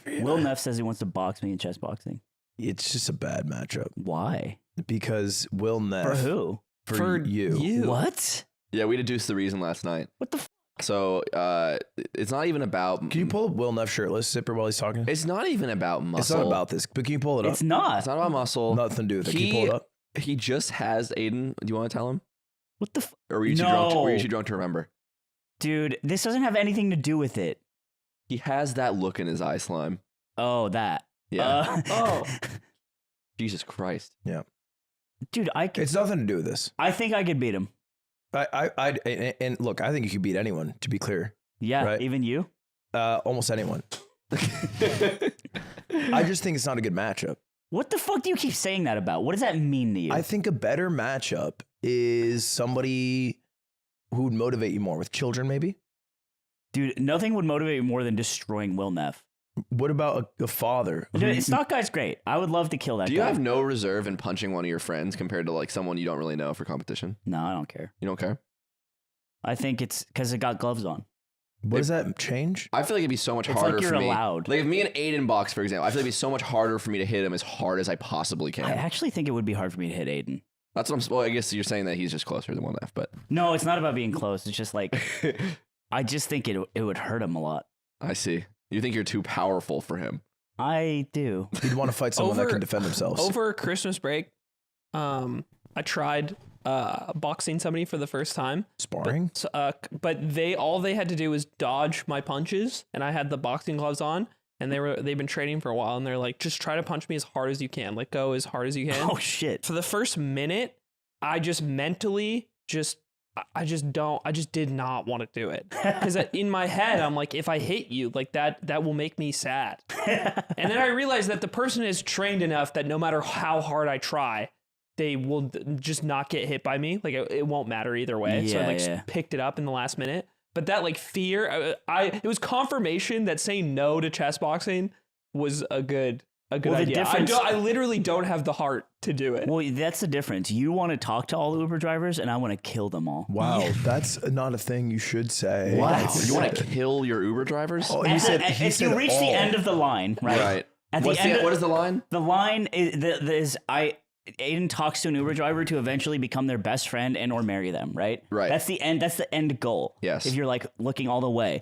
for you. Will Neff says he wants to box me in chess boxing. It's just a bad matchup. Why? Because Will Neff. For who? For you. What? Yeah, we deduced the reason last night. What the So it's not even about... Can you pull up Will Neff shirtless zipper while he's talking? It's not even about muscle. It's not about this, but can you pull it up? It's not. It's not about muscle. Nothing to do with it. Can you pull it up? He just has Aiden. Do you want to tell him? What the Or were you too drunk? Were you too drunk to remember? Dude, this doesn't have anything to do with it. He has that look in his eye, Slime. Oh, that. Yeah. Oh. Jesus Christ. Yeah. Dude, It's nothing to do with this. I think I could beat him. And look, I think you could beat anyone, to be clear. Yeah, right? even you? Almost anyone. I just think it's not a good matchup. What the fuck do you keep saying that about? What does that mean to you? I think a better matchup is somebody who would motivate you more with children, maybe. Dude, nothing would motivate you more than destroying Will Neff. What about a father? Dude, Stock Guy's great. I would love to kill that guy. Do you have no reserve in punching one of your friends compared to like someone you don't really know for competition? No, I don't care. You don't care? I think it's because it got gloves on. What does that change? I feel like it'd be so much It's harder like you're for me. allowed. Like if me and Aiden box, for example, I feel like it'd be so much harder for me to hit him as hard as I possibly can. I actually think it would be hard for me to hit Aiden. That's what I'm. Well, I guess you're saying that he's just closer than one left, but No, it's not about being close. It's just like, I just think it would hurt him a lot. I see. You think you're too powerful for him? I do. You'd want to fight someone that can defend themselves. Over Christmas break, I tried boxing somebody for the first time. Sparring? But all they had to do was dodge my punches, and I had the boxing gloves on, and they've been training for a while, and they're like, just try to punch me as hard as you can. Like, go as hard as you can. Oh, shit. For the first minute, I just mentally I just did not want to do it. Because in my head, I'm like, if I hit you, like that will make me sad. And then I realized that the person is trained enough that no matter how hard I try, they will just not get hit by me. Like it won't matter either way. So I picked it up in the last minute. But that like fear, it was confirmation that saying no to chess boxing was a good idea. I literally don't have the heart to do it. Well, that's the difference. You want to talk to all the Uber drivers, and I want to kill them all. Wow, that's not a thing you should say. What? You want to kill your Uber drivers? Oh, If you reach the end of the line, right? Right. At what is the line? The line is Aiden talks to an Uber driver to eventually become their best friend and or marry them, right? Right. That's the end. That's the end goal. Yes. If you're like looking all the way.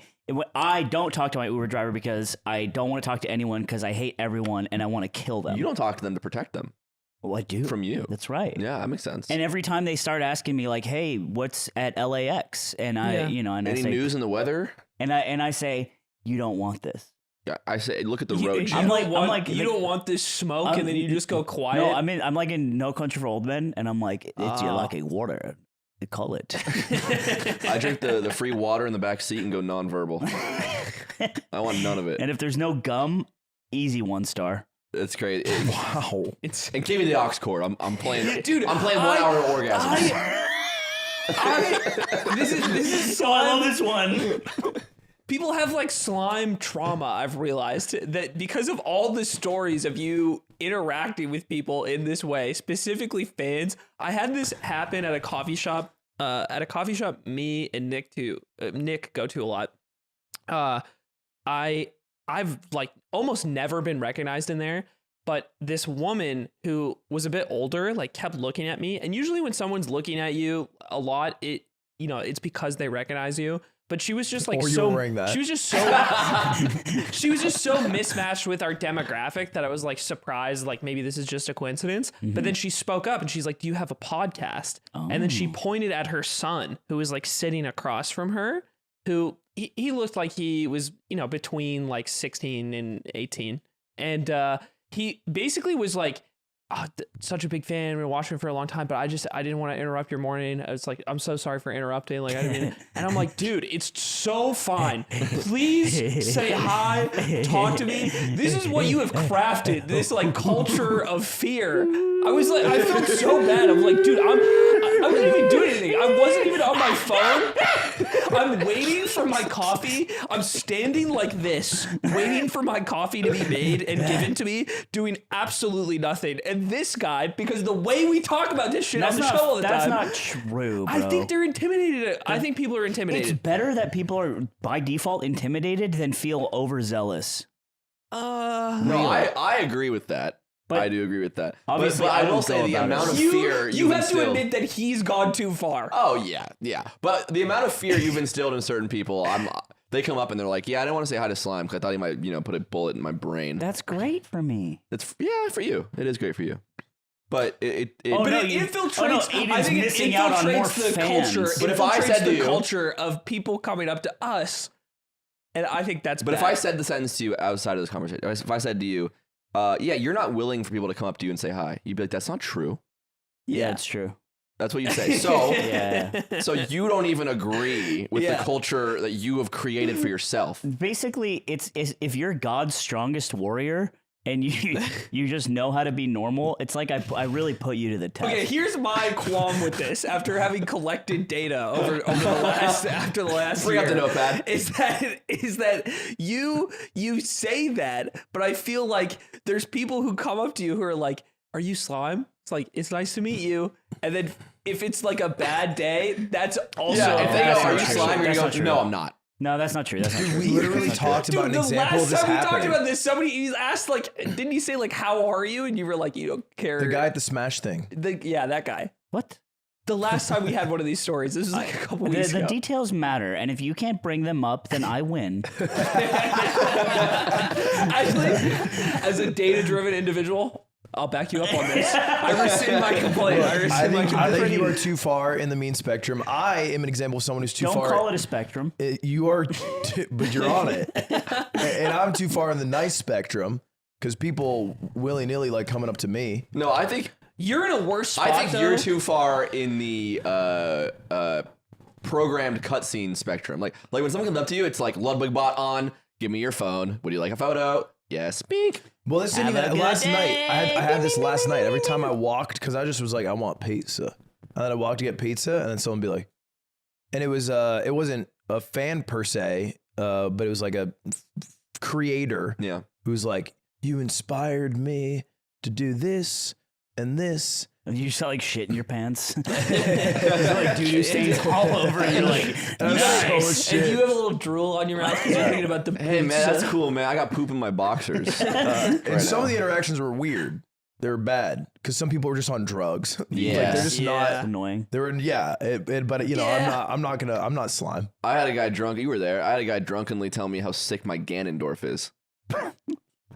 I don't talk to my Uber driver because I don't want to talk to anyone because I hate everyone and I want to kill them. You don't talk to them to protect them. Well, I do. From you. That's right. Yeah, that makes sense. And every time they start asking me like, "Hey, what's at LAX?" and and any I say, news in the weather? And I say, "You don't want this." Yeah, I say, look at the road. I'm like, you don't want this smoke, and then you just go quiet. No, I'm like in No Country for Old Men, and I'm like, it's like a water. They call it. I drink the free water in the back seat and go nonverbal. I want none of it. And if there's no gum, easy 1 star. It's great. Wow. And give me the aux cord. I'm playing. Dude, I'm playing 1 hour orgasms. This is so I love this one. People have like slime trauma. I've realized that because of all the stories of you interacting with people in this way, specifically fans. I had this happen at a coffee shop. Me and Nick go to a lot. I've like almost never been recognized in there, but this woman who was a bit older like kept looking at me. And usually when someone's looking at you a lot, it's because they recognize you. But she was just like she was just so mismatched with our demographic that I was like surprised, like maybe this is just a coincidence. Mm-hmm. But then she spoke up and she's like, "Do you have a podcast?" Oh. And then she pointed at her son who was like sitting across from her, who he looked like he was, between like 16 and 18. And he basically was like, such a big fan. I've been watching for a long time, but I didn't want to interrupt your morning. I was like, I'm so sorry for interrupting. Like, I didn't mean it. And I'm like, dude, it's so fine. Please say hi, talk to me. This is what you have crafted. This like culture of fear. I felt so bad. I'm like, dude, I wasn't even doing anything. I wasn't even on my phone. I'm waiting for my coffee. I'm standing like this, waiting for my coffee to be made and given to me, doing absolutely nothing. And this guy, because the way we talk about this shit on the show all the time. That's not true, bro. I think they're intimidated. I think people are intimidated. It's better that people are by default intimidated than feel overzealous. No, I agree with that. But I do agree with that. obviously, but I I will don't say feel the about amount it. of You fear you have instilled, to admit that he's gone too far. Oh yeah. But the amount of fear you've instilled in certain people, they come up and they're like, "Yeah, I didn't want to say hi to Slime because I thought he might, put a bullet in my brain." That's great for me. For you. It is great for you. But it Oh, But no, it you- infiltrates. oh, no, I Aiden's think it missing out on more infiltrates the fans. culture. But if I infiltrates said to the you- culture of people coming up to us, and I think that's. But bad. if I said the sentence to you outside of this conversation, if I said to you, yeah, you're not willing for people to come up to you and say hi, you'd be like, that's not true. Yeah, it's true. That's what you'd say. So, Yeah. so you don't even agree with Yeah. the culture that you have created for yourself. Basically, it's if you're God's strongest warrior and you just know how to be normal, it's like I really put you to the test. Okay, here's my qualm with this. After having collected data over the last Bring year, up the notepad. is that you say that, but I feel like there's people who come up to you who are like, "Are you Slime?" It's like, "It's nice to meet you," and then if it's like a bad day, that's also Yeah, if they that's go, not are you true. Slime? You're That's going not to true. go, no, I'm not. No, that's not true. That's not true. We literally talked about an the example of last this time we talked happening. about this, he asked like, didn't he say like, "How are you?" And you were like, "You don't care." The guy at the Smash thing. Yeah, that guy. What? The last time we had one of these stories, this was like a couple weeks The ago. details matter, and if you can't bring them up, then I win. Actually, as a data-driven individual, I'll back you up on this. I rescind my complaint. I think you are too far in the mean spectrum. I am an example of someone who's too Don't far. call it a spectrum. You are, but you're on it. And I'm too far in the nice spectrum because people willy-nilly like coming up to me. No, I think You're in a worse spot, I think though. you're too far in the programmed cutscene spectrum. Like when someone comes up to you, it's like Ludwig bot on. Give me your phone. Would you like a photo? Yes. Speak. Well, this didn't Have a even good last night. day. I had this last night. Every time I walked, because I just was like, I want pizza. And then I walked to get pizza, and then someone would be like, and it wasn't a fan per se, but it was like a creator Yeah. who's like, you inspired me to do this and this. You just like shit in your pants. Like doo-doo stains all over, and you're like, nice. And you have a little drool on your mouth because you're thinking about the Hey man, pizza. that's cool, man. I got poop in my boxers. And some of the interactions were weird. They were bad because some people were just on drugs. Yeah. Like, they're just Yeah. not. Annoying. They were, but you know, I'm not slime. I had a guy drunk. You were there. I had a guy drunkenly tell me how sick my Ganondorf is.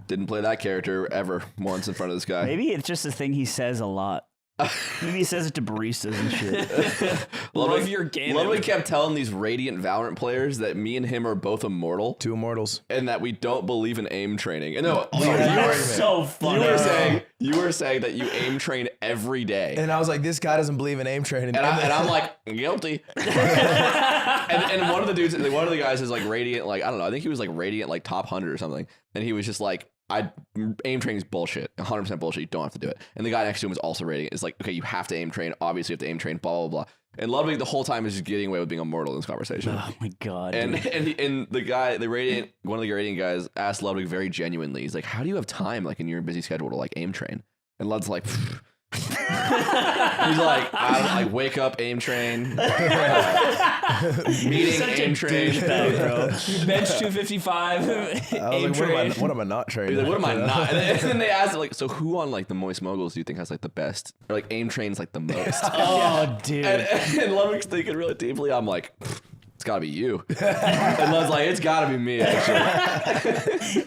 Didn't play that character ever once in front of this guy. Maybe it's just a thing he says a lot. Maybe he says it to baristas and shit. Love your Ganon. Ludwig kept telling these Radiant Valorant players that me and him are both immortal Two immortals. and that we don't believe in aim training. And no, You are so funny. you were saying that you aim train every day. And I was like, this guy doesn't believe in aim training. And I'm like, guilty. and one of the guys is like Radiant, like, I don't know, I think he was like Radiant, like top 100 or something. And he was just like, aim training is bullshit, 100% bullshit. You don't have to do it. And the guy next to him was also Radiant. It's like, okay, you have to aim train. Obviously, you have to aim train, blah, blah, blah. And Ludwig the whole time is just getting away with being immortal in this conversation. Oh my god. And dude. and the guy, one of the Radiant guys asked Ludwig very genuinely, he's like, how do you have time, like, in your busy schedule to, like, aim train? And Lud's like, he's like, I like wake up, aim train, meeting, Such aim a train. douchebag, bro. bench 255. I was like, what am I not training? He's like, what am I not? And then they asked, like, so who on, like, the Moist Moguls do you think has, like, the best? Or, like, aim trains, like, the most? Oh, dude. And Ludwig's thinking really deeply. I'm like, it's gotta be you. And Lud's like, it's gotta be me, actually.